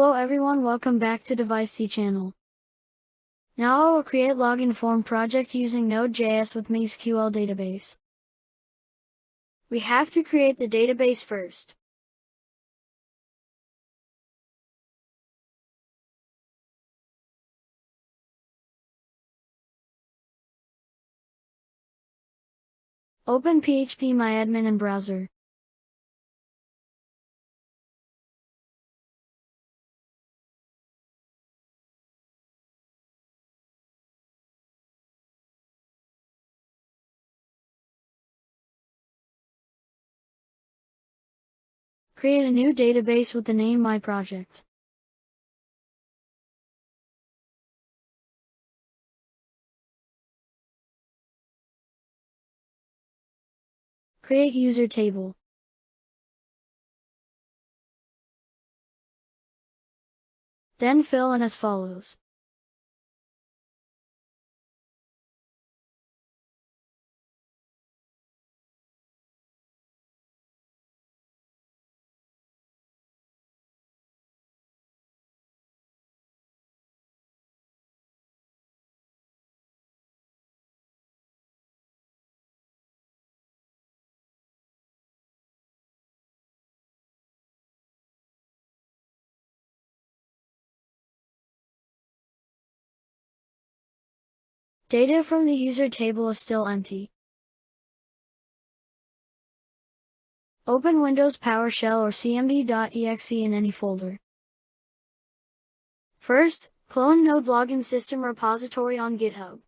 Hello everyone, welcome back to DeviceT channel. Now I will create login form project using Node.js with MySQL database. We have to create the database first. Open phpMyAdmin in browser. Create a new database with the name MyProject. Create user table. Then fill in as follows. Data from the user table is still empty. Open Windows PowerShell or cmd.exe in any folder. First, clone Node Login System repository on GitHub.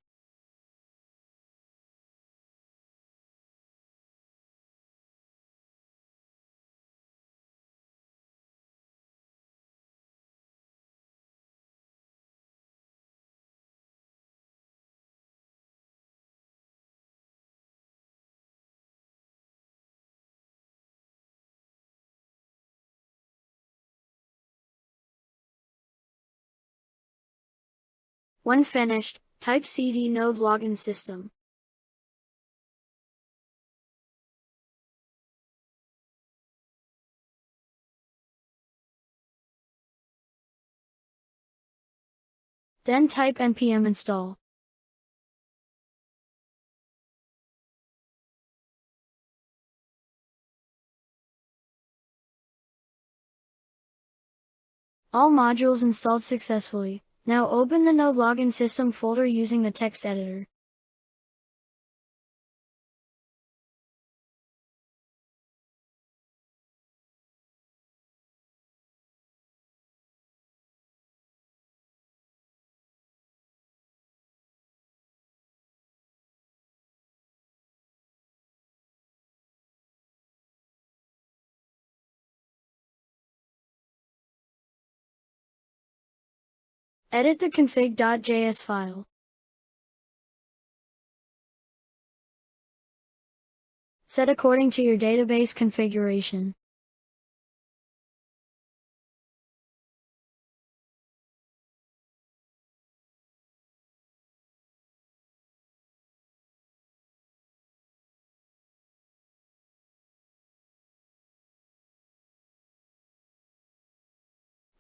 When finished, type cd node login system. Then type npm install. All modules installed successfully. Now open the Node Login System folder using the text editor. Edit the config.js file. Set according to your database configuration.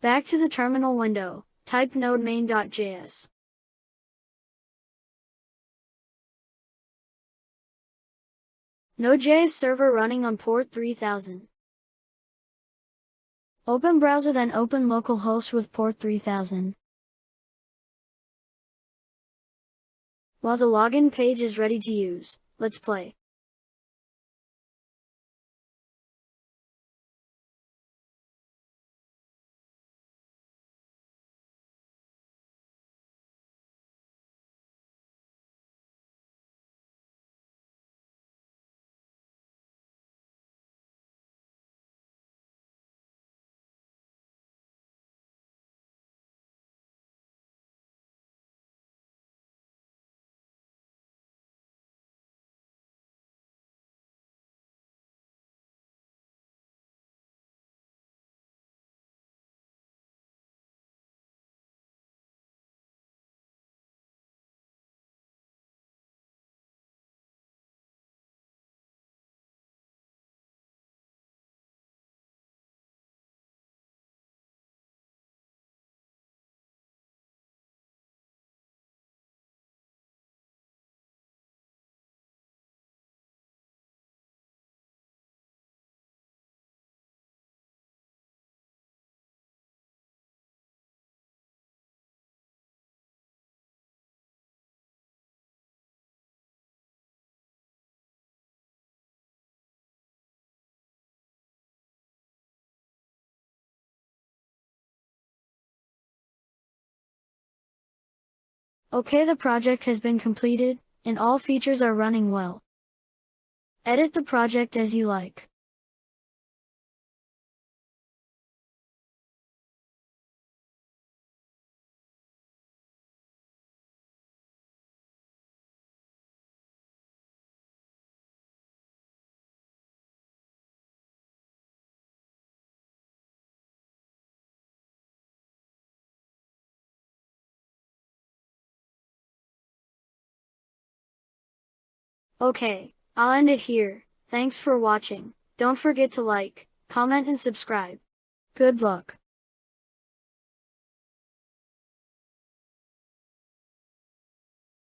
Back to the terminal window, type node main.js. Node.js server running on port 3000. Open browser, then open localhost with port 3000. While the login page is ready to use, let's play. Okay, the project has been completed, and all features are running well. Edit the project as you like. Okay, I'll end it here. Thanks for watching. Don't forget to like, comment and subscribe. Good luck.